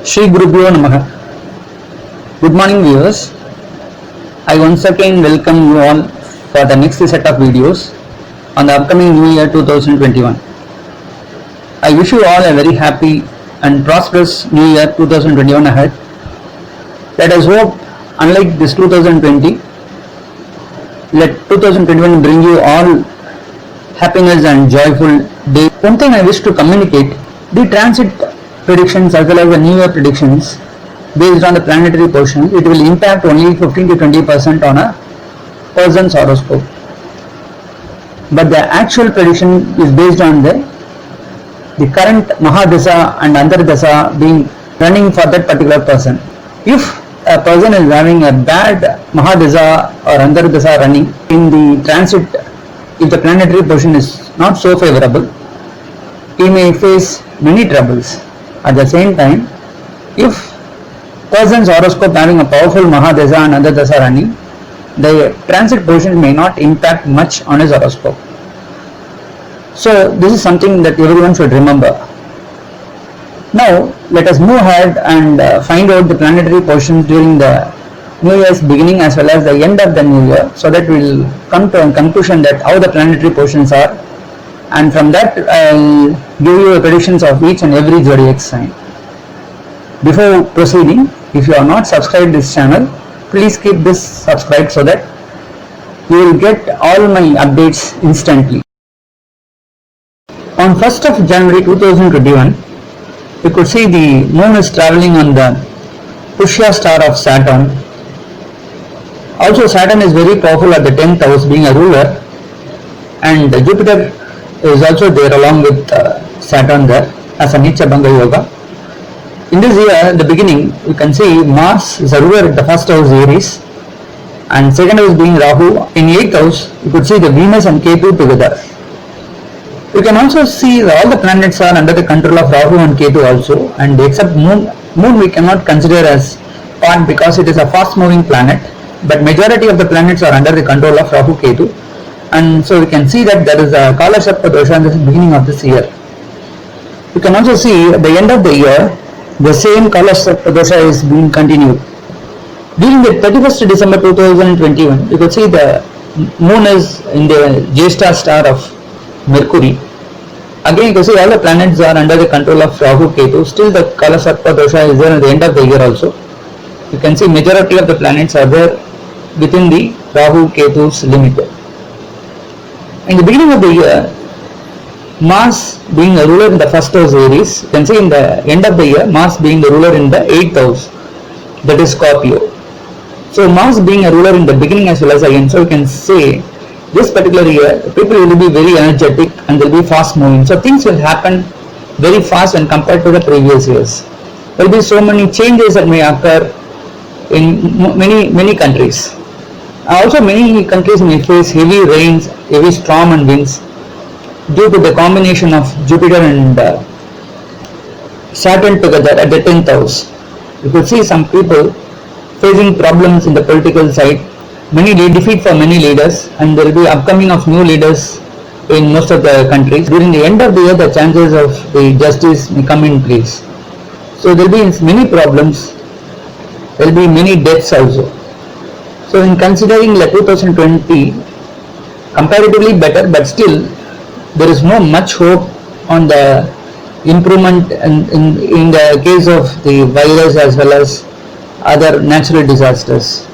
Shri Gurubhyo Namaha. Good morning viewers. I once again welcome you all for the next set of videos on the upcoming New Year 2021. I wish you all a very happy and prosperous New Year 2021 ahead. Let us hope, unlike this 2020, let 2021 bring you all happiness and joyful day. One thing I wish to communicate, the transit predictions as well as the New Year predictions based on the planetary portion, it will impact only 15 to 20% on a person's horoscope. But the actual prediction is based on the current Mahadesa and Antardesa being running for that particular person. If a person is having a bad Mahadesa or Antardesa running in the transit, if the planetary portion is not so favorable, he may face many troubles. At the same time, if person's horoscope having a powerful Mahadesa and Antardesa running, the transit portion may not impact much on his horoscope. So this is something that everyone should remember. Now let us move ahead and find out the planetary portions during the New Year's beginning as well as the end of the New Year, so that we will come to a conclusion that how the planetary portions are, and from that I will give you the predictions of each and every zodiac sign. Before proceeding, if you are not subscribed to this channel, please keep this subscribed so that you will get all my updates instantly. On 1st of January 2021, we could see the moon is travelling on the Pushya star of Saturn. Also Saturn is very powerful at the 10th house, being a ruler, and Jupiter is also there along with Saturn there as a Nicha Bhanga Yoga. In this year, the beginning, you can see Mars is a ruler at the first house Aries, and second house being Rahu. In 8th house, you could see the Venus and Kethu together. You can also see all the planets are under the control of Rahu and Kethu also, and except Moon we cannot consider as part because it is a fast moving planet, but majority of the planets are under the control of Rahu Kethu, and so we can see that there is a Kala Sarpa dosha in the beginning of this year. You can also see at the end of the year, the same Kala Sarpa dosha is being continued. During the 31st December 2021, you could see the moon is in the Jyeshtha star of Mercury. Again you can see all the planets are under the control of Rahu Kethu. Still the Kala Sarpa dosha is there at the end of the year also. You can see majority of the planets are there within the Rahu Kethu's limit. In the beginning of the year, Mars being a ruler in the first house Aries, you can see in the end of the year Mars being the ruler in the 8th house, that is Scorpio. So Mars being a ruler in the beginning as well as the end, so you can say this particular year people will be very energetic and they will be fast moving. So things will happen very fast when compared to the previous years. There will be so many changes that may occur in many countries. Also many countries may face heavy rains, heavy storm and winds due to the combination of Jupiter and Saturn together at the 10th house. You could see some people facing problems in the political side, many defeat for many leaders, and there will be upcoming of new leaders in most of the countries. During the end of the year, the chances of the justice may come in place. So there will be many problems, there will be many deaths also. So in considering the 2020 comparatively better, but still there is no much hope on the improvement in the case of the virus as well as other natural disasters.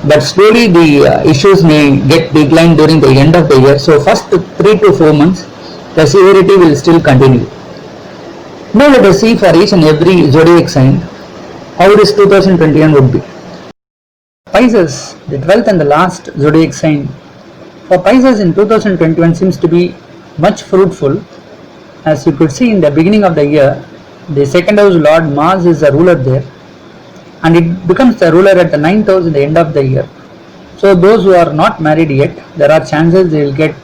But slowly the issues may get declined during the end of the year. So first 3 to 4 months the severity will still continue. Now let us see for each and every zodiac sign how this 2021 would be. Pisces, the 12th and the last zodiac sign. For Pisces in 2021 seems to be much fruitful. As you could see in the beginning of the year, the second house Lord Mars is a ruler there, and it becomes the ruler at the 9th house in the end of the year. So those who are not married yet, there are chances they will get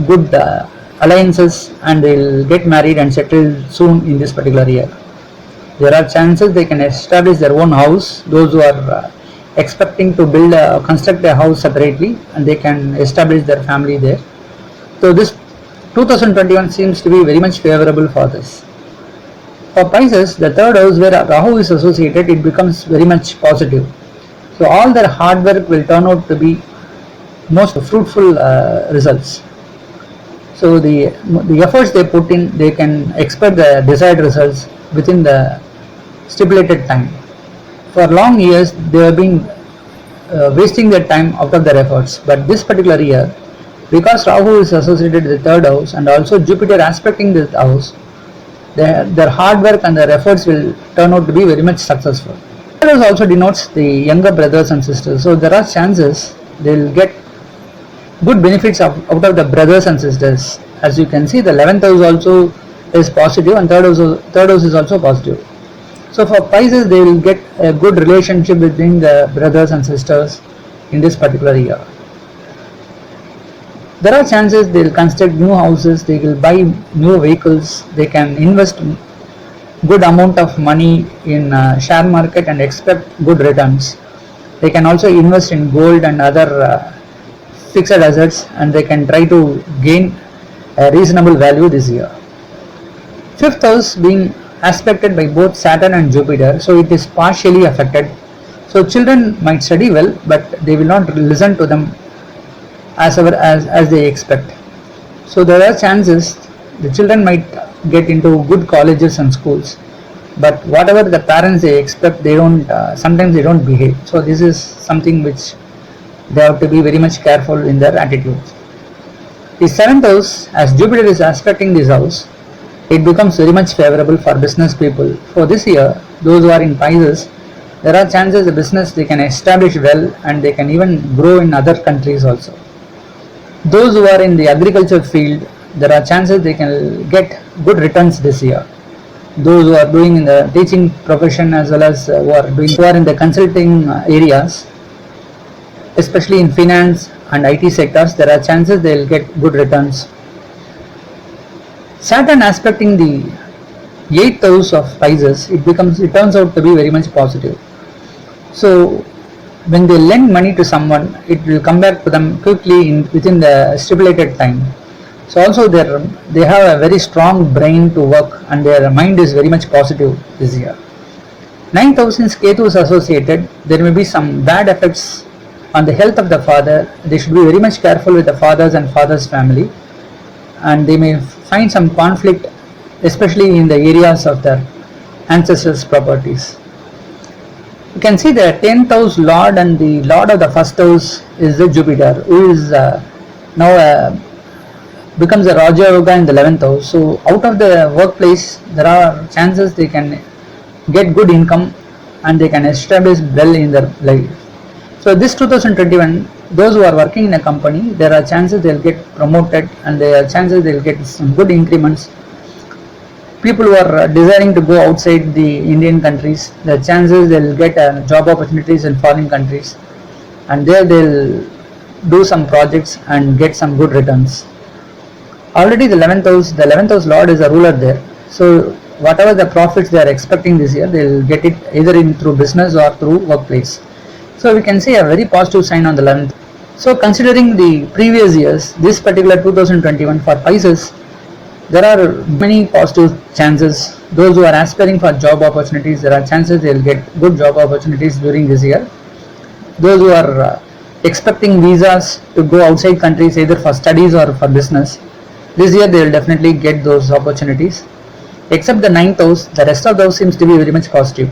good alliances and they will get married and settle soon in this particular year. There are chances they can establish their own house, those who are expecting to construct a house separately, and they can establish their family there. So this 2021 seems to be very much favorable for this. For Pisces, the third house where Rahu is associated, it becomes very much positive. So all their hard work will turn out to be most fruitful results. So the efforts they put in, they can expect the desired results within the stipulated time. For long years, they have been wasting their time out of their efforts. But this particular year, because Rahu is associated with the third house and also Jupiter aspecting this house, their hard work and their efforts will turn out to be very much successful. Third house also denotes the younger brothers and sisters. So there are chances they will get good benefits out of the brothers and sisters. As you can see, the 11th house also is positive and third house is also positive. So for Pisces, they will get a good relationship between the brothers and sisters in this particular year. There are chances they will construct new houses, they will buy new vehicles, they can invest good amount of money in share market and expect good returns. They can also invest in gold and other fixed assets, and they can try to gain a reasonable value this year. Fifth house being aspected by both Saturn and Jupiter, so it is partially affected. So children might study well, but they will not listen to them as they expect. So there are chances the children might get into good colleges and schools, but whatever the parents they expect, they don't sometimes they don't behave. So this is something which they have to be very much careful in their attitudes. The seventh house, as Jupiter is aspecting this house, it becomes very much favorable for business people. For this year, those who are in Pisces, there are chances the business they can establish well and they can even grow in other countries also. Those who are in the agriculture field, there are chances they can get good returns this year. Those who are doing in the teaching profession as well as who are in the consulting areas, especially in finance and IT sectors, there are chances they will get good returns. Saturn aspecting the 8th house of Pisces, it turns out to be very much positive. So when they lend money to someone, it will come back to them quickly within the stipulated time. So also they have a very strong brain to work and their mind is very much positive this year. 9th house, since Kethu is associated, there may be some bad effects on the health of the father. They should be very much careful with the fathers and father's family, and they may find some conflict, especially in the areas of their ancestors' properties. You can see the 10th house lord and the lord of the first house is the Jupiter, who is now becomes a Raja Yoga in the 11th house. So out of the workplace, there are chances they can get good income and they can establish well in their life. So this 2021, those who are working in a company, there are chances they'll get promoted and there are chances they'll get some good increments. People who are desiring to go outside the Indian countries, the chances they'll get job opportunities in foreign countries, and there they'll do some projects and get some good returns. Already the 11th house lord is a ruler there. So whatever the profits they are expecting this year, they'll get it either through business or through workplace. So we can see a very positive sign on the 11th. So considering the previous years, this particular 2021 for Pisces, there are many positive chances. Those who are aspiring for job opportunities, there are chances they will get good job opportunities during this year. Those who are expecting visas to go outside countries either for studies or for business, this year they will definitely get those opportunities. Except the 9th house, the rest of the house seems to be very much positive.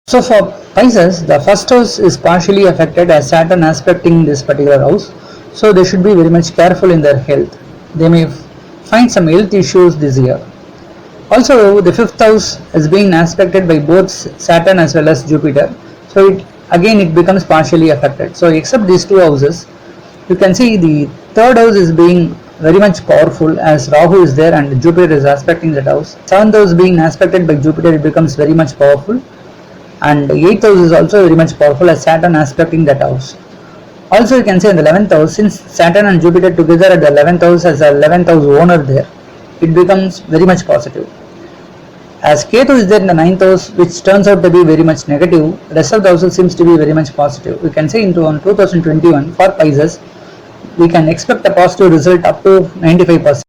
So for Pisces, the first house is partially affected as Saturn aspecting this particular house. So they should be very much careful in their health. They may find some health issues this year. Also, the 5th house is being aspected by both Saturn as well as Jupiter. So it becomes partially affected. So except these two houses, you can see the 3rd house is being very much powerful as Rahu is there and Jupiter is aspecting that house. 7th house being aspected by Jupiter, it becomes very much powerful. And 8th house is also very much powerful as Saturn aspecting that house. Also you can say in the 11th house, since Saturn and Jupiter together at the 11th house as a 11th house owner there, it becomes very much positive. As Kethu is there in the ninth house, which turns out to be very much negative, rest of the houses seems to be very much positive. We can say into on 2021 for Pisces, we can expect a positive result up to 95%.